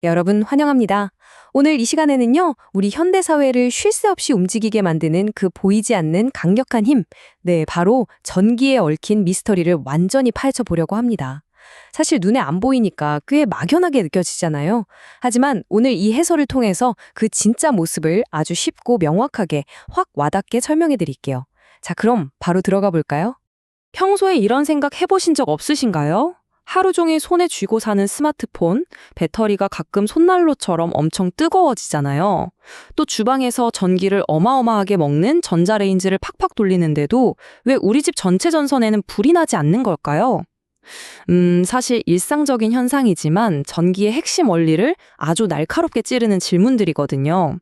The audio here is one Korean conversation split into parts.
여러분 환영합니다. 오늘 이 시간에는요, 우리 현대사회를 쉴 새 없이 움직이게 만드는 그 보이지 않는 강력한 힘, 네, 바로 전기에 얽힌 미스터리를 완전히 파헤쳐 보려고 합니다. 사실 눈에 안 보이니까 꽤 막연하게 느껴지잖아요. 하지만 오늘 이 해설을 통해서 그 진짜 모습을 아주 쉽고 명확하게 확 와닿게 설명해 드릴게요. 자, 그럼 바로 들어가 볼까요? 평소에 이런 생각 해보신 적 없으신가요? 하루 종일 손에 쥐고 사는 스마트폰, 배터리가 가끔 손난로처럼 엄청 뜨거워지잖아요. 또 주방에서 전기를 어마어마하게 먹는 전자레인지를 팍팍 돌리는데도 왜 우리 집 전체 전선에는 불이 나지 않는 걸까요? 사실 일상적인 현상이지만 전기의 핵심 원리를 아주 날카롭게 찌르는 질문들이거든요.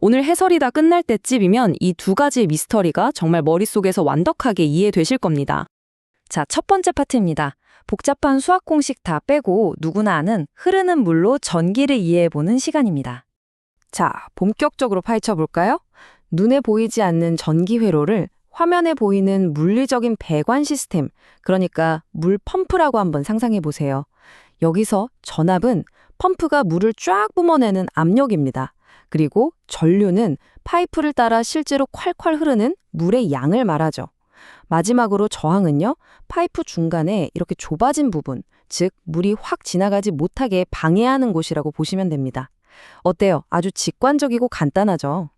오늘 해설이 다 끝날 때쯤이면 이 두 가지의 미스터리가 정말 머릿속에서 완벽하게 이해되실 겁니다. 자, 첫 번째 파트입니다. 복잡한 수학 공식 다 빼고 누구나 아는 흐르는 물로 전기를 이해해보는 시간입니다. 자, 본격적으로 파헤쳐볼까요? 눈에 보이지 않는 전기 회로를 화면에 보이는 물리적인 배관 시스템, 그러니까 물 펌프라고 한번 상상해보세요. 여기서 전압은 펌프가 물을 쫙 뿜어내는 압력입니다. 그리고 전류는 파이프를 따라 실제로 콸콸 흐르는 물의 양을 말하죠. 마지막으로 저항은요, 파이프 중간에 이렇게 좁아진 부분, 즉 물이 확 지나가지 못하게 방해하는 곳이라고 보시면 됩니다. 어때요? 아주 직관적이고 간단하죠?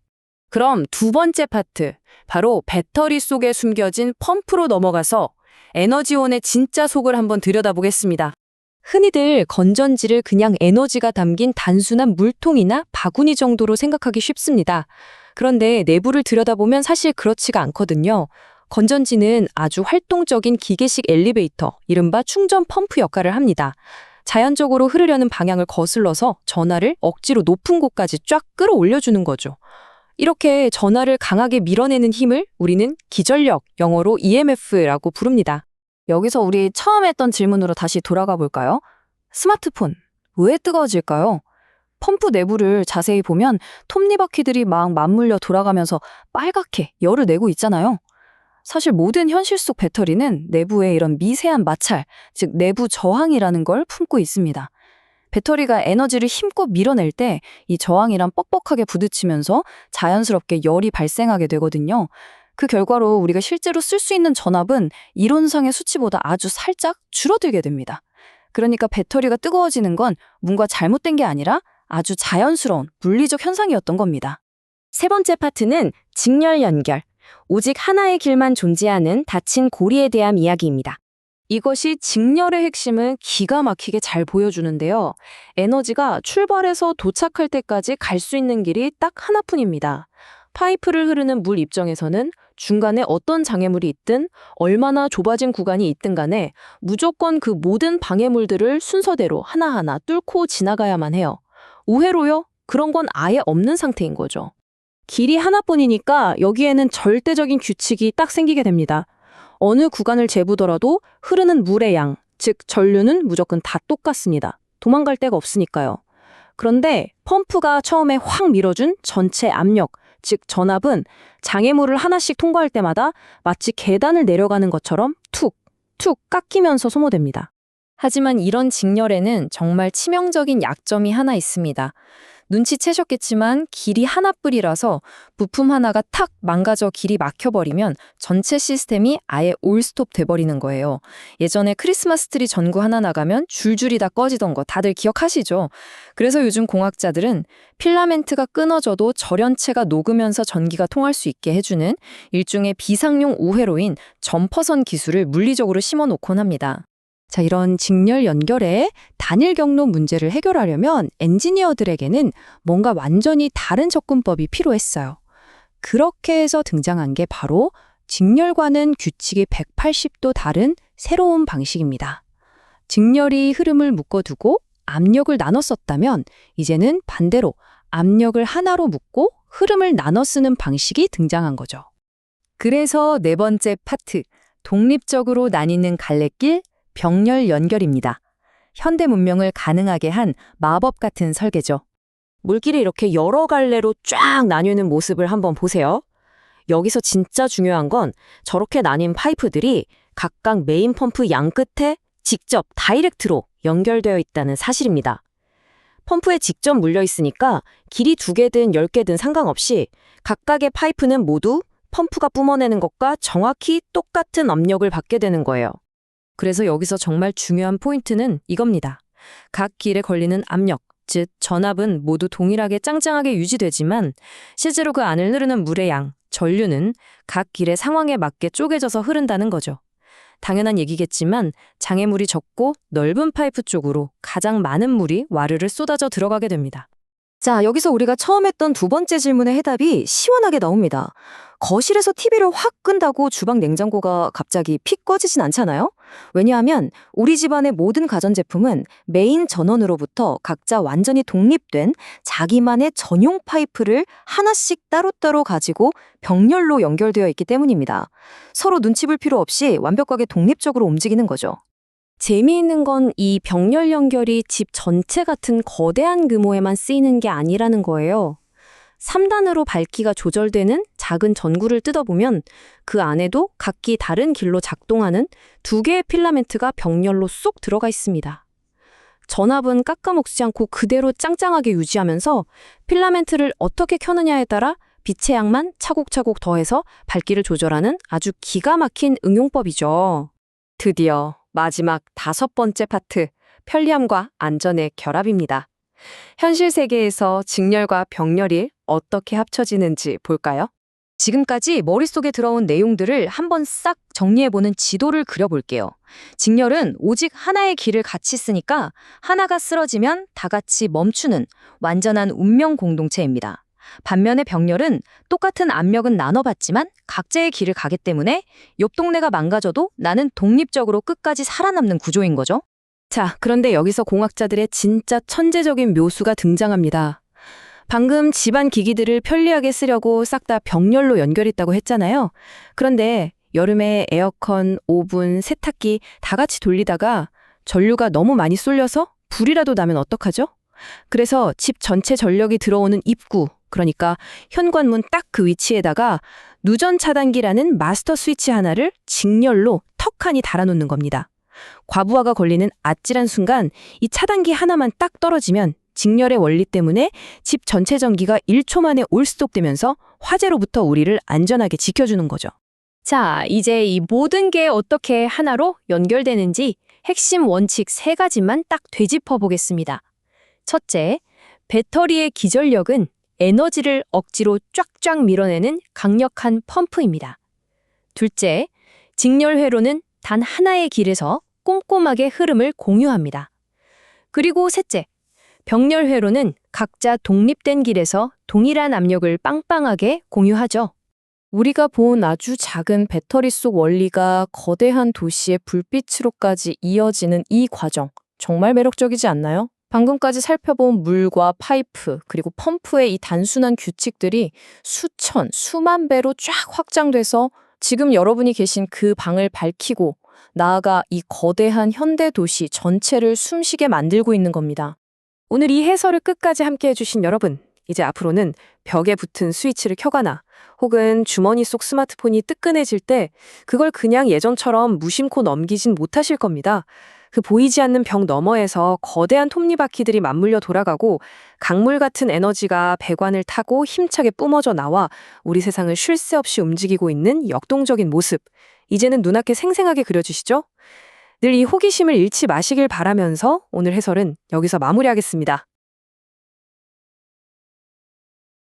그럼 두 번째 파트, 바로 배터리 속에 숨겨진 펌프로 넘어가서 에너지원의 진짜 속을 한번 들여다보겠습니다. 흔히들 건전지를 그냥 에너지가 담긴 단순한 물통이나 바구니 정도로 생각하기 쉽습니다. 그런데 내부를 들여다보면 사실 그렇지가 않거든요. 건전지는 아주 활동적인 기계식 엘리베이터, 이른바 충전 펌프 역할을 합니다. 자연적으로 흐르려는 방향을 거슬러서 전하를 억지로 높은 곳까지 쫙 끌어올려주는 거죠. 이렇게 전하를 강하게 밀어내는 힘을 우리는 기전력, 영어로 EMF라고 부릅니다. 여기서 우리 처음 했던 질문으로 다시 돌아가 볼까요? 스마트폰, 왜 뜨거워질까요? 펌프 내부를 자세히 보면 톱니바퀴들이 막 맞물려 돌아가면서 빨갛게 열을 내고 있잖아요. 사실 모든 현실 속 배터리는 내부에 이런 미세한 마찰, 즉 내부 저항이라는 걸 품고 있습니다. 배터리가 에너지를 힘껏 밀어낼 때 이 저항이랑 뻑뻑하게 부딪히면서 자연스럽게 열이 발생하게 되거든요. 그 결과로 우리가 실제로 쓸 수 있는 전압은 이론상의 수치보다 아주 살짝 줄어들게 됩니다. 그러니까 배터리가 뜨거워지는 건 뭔가 잘못된 게 아니라 아주 자연스러운 물리적 현상이었던 겁니다. 세 번째 파트는 직렬 연결. 오직 하나의 길만 존재하는 닫힌 고리에 대한 이야기입니다. 이것이 직렬의 핵심을 기가 막히게 잘 보여주는데요. 에너지가 출발해서 도착할 때까지 갈 수 있는 길이 딱 하나뿐입니다. 파이프를 흐르는 물 입장에서는 중간에 어떤 장애물이 있든 얼마나 좁아진 구간이 있든 간에 무조건 그 모든 방해물들을 순서대로 하나하나 뚫고 지나가야만 해요. 의외로요? 그런 건 아예 없는 상태인 거죠. 길이 하나뿐이니까 여기에는 절대적인 규칙이 딱 생기게 됩니다. 어느 구간을 재보더라도 흐르는 물의 양, 즉 전류는 무조건 다 똑같습니다. 도망갈 데가 없으니까요. 그런데 펌프가 처음에 확 밀어준 전체 압력, 즉 전압은 장애물을 하나씩 통과할 때마다 마치 계단을 내려가는 것처럼 툭, 툭 깎이면서 소모됩니다. 하지만 이런 직렬에는 정말 치명적인 약점이 하나 있습니다. 눈치채셨겠지만 길이 하나뿐이라서 부품 하나가 탁 망가져 길이 막혀버리면 전체 시스템이 아예 올스톱 돼버리는 거예요. 예전에 크리스마스 트리 전구 하나 나가면 줄줄이 다 꺼지던 거 다들 기억하시죠? 그래서 요즘 공학자들은 필라멘트가 끊어져도 절연체가 녹으면서 전기가 통할 수 있게 해주는 일종의 비상용 우회로인 점퍼선 기술을 물리적으로 심어놓곤 합니다. 자, 이런 직렬 연결의 단일 경로 문제를 해결하려면 엔지니어들에게는 뭔가 완전히 다른 접근법이 필요했어요. 그렇게 해서 등장한 게 바로 직렬과는 규칙이 180도 다른 새로운 방식입니다. 직렬이 흐름을 묶어두고 압력을 나눠 썼다면 이제는 반대로 압력을 하나로 묶고 흐름을 나눠 쓰는 방식이 등장한 거죠. 그래서 네 번째 파트, 독립적으로 나뉘는 갈래길, 병렬 연결입니다. 현대 문명을 가능하게 한 마법 같은 설계죠. 물길이 이렇게 여러 갈래로 쫙 나뉘는 모습을 한번 보세요. 여기서 진짜 중요한 건 저렇게 나뉜 파이프들이 각각 메인 펌프 양 끝에 직접 다이렉트로 연결되어 있다는 사실입니다. 펌프에 직접 물려 있으니까 길이 2개든 10개든 상관없이 각각의 파이프는 모두 펌프가 뿜어내는 것과 정확히 똑같은 압력을 받게 되는 거예요. 그래서 여기서 정말 중요한 포인트는 이겁니다. 각 길에 걸리는 압력, 즉 전압은 모두 동일하게 짱짱하게 유지되지만 실제로 그 안을 흐르는 물의 양, 전류는 각 길의 상황에 맞게 쪼개져서 흐른다는 거죠. 당연한 얘기겠지만 장애물이 적고 넓은 파이프 쪽으로 가장 많은 물이 와르르 쏟아져 들어가게 됩니다. 자, 여기서 우리가 처음 했던 2번째 질문의 해답이 시원하게 나옵니다. 거실에서 TV를 확 끈다고 주방 냉장고가 갑자기 픽 꺼지진 않잖아요? 왜냐하면 우리 집안의 모든 가전제품은 메인 전원으로부터 각자 완전히 독립된 자기만의 전용 파이프를 하나씩 따로따로 가지고 병렬로 연결되어 있기 때문입니다. 서로 눈치 볼 필요 없이 완벽하게 독립적으로 움직이는 거죠. 재미있는 건 이 병렬 연결이 집 전체 같은 거대한 규모에만 쓰이는 게 아니라는 거예요. 3단으로 밝기가 조절되는 작은 전구를 뜯어보면 그 안에도 각기 다른 길로 작동하는 2개의 필라멘트가 병렬로 쏙 들어가 있습니다. 전압은 깎아먹지 않고 그대로 짱짱하게 유지하면서 필라멘트를 어떻게 켜느냐에 따라 빛의 양만 차곡차곡 더해서 밝기를 조절하는 아주 기가 막힌 응용법이죠. 드디어 마지막 5번째 파트, 편리함과 안전의 결합입니다. 현실 세계에서 직렬과 병렬이 어떻게 합쳐지는지 볼까요? 지금까지 머릿속에 들어온 내용들을 한번 싹 정리해보는 지도를 그려볼게요. 직렬은 오직 하나의 길을 같이 쓰니까 하나가 쓰러지면 다 같이 멈추는 완전한 운명 공동체입니다. 반면에 병렬은 똑같은 압력은 나눠받지만 각자의 길을 가기 때문에 옆 동네가 망가져도 나는 독립적으로 끝까지 살아남는 구조인 거죠. 자, 그런데 여기서 공학자들의 진짜 천재적인 묘수가 등장합니다. 방금 집안 기기들을 편리하게 쓰려고 싹 다 병렬로 연결했다고 했잖아요. 그런데 여름에 에어컨, 오븐, 세탁기 다 같이 돌리다가 전류가 너무 많이 쏠려서 불이라도 나면 어떡하죠? 그래서 집 전체 전력이 들어오는 입구, 그러니까 현관문 딱 그 위치에다가 누전 차단기라는 마스터 스위치 하나를 직렬로 턱하니 달아놓는 겁니다. 과부하가 걸리는 아찔한 순간 이 차단기 하나만 딱 떨어지면 직렬의 원리 때문에 집 전체 전기가 1초 만에 올스톱되면서 화재로부터 우리를 안전하게 지켜주는 거죠. 자, 이제 이 모든 게 어떻게 하나로 연결되는지 핵심 원칙 3가지만 딱 되짚어 보겠습니다. 첫째, 배터리의 기전력은 에너지를 억지로 쫙쫙 밀어내는 강력한 펌프입니다. 둘째, 직렬 회로는 단 하나의 길에서 꼼꼼하게 흐름을 공유합니다. 그리고 셋째, 병렬 회로는 각자 독립된 길에서 동일한 압력을 빵빵하게 공유하죠. 우리가 본 아주 작은 배터리 속 원리가 거대한 도시의 불빛으로까지 이어지는 이 과정, 정말 매력적이지 않나요? 방금까지 살펴본 물과 파이프, 그리고 펌프의 이 단순한 규칙들이 수천, 수만 배로 쫙 확장돼서 지금 여러분이 계신 그 방을 밝히고 나아가 이 거대한 현대 도시 전체를 숨쉬게 만들고 있는 겁니다. 오늘 이 해설을 끝까지 함께 해주신 여러분, 이제 앞으로는 벽에 붙은 스위치를 켜거나 혹은 주머니 속 스마트폰이 뜨끈해질 때 그걸 그냥 예전처럼 무심코 넘기진 못하실 겁니다. 그 보이지 않는 벽 너머에서 거대한 톱니바퀴들이 맞물려 돌아가고 강물 같은 에너지가 배관을 타고 힘차게 뿜어져 나와 우리 세상을 쉴 새 없이 움직이고 있는 역동적인 모습. 이제는 눈앞에 생생하게 그려지시죠? 늘 이 호기심을 잃지 마시길 바라면서 오늘 해설은 여기서 마무리하겠습니다.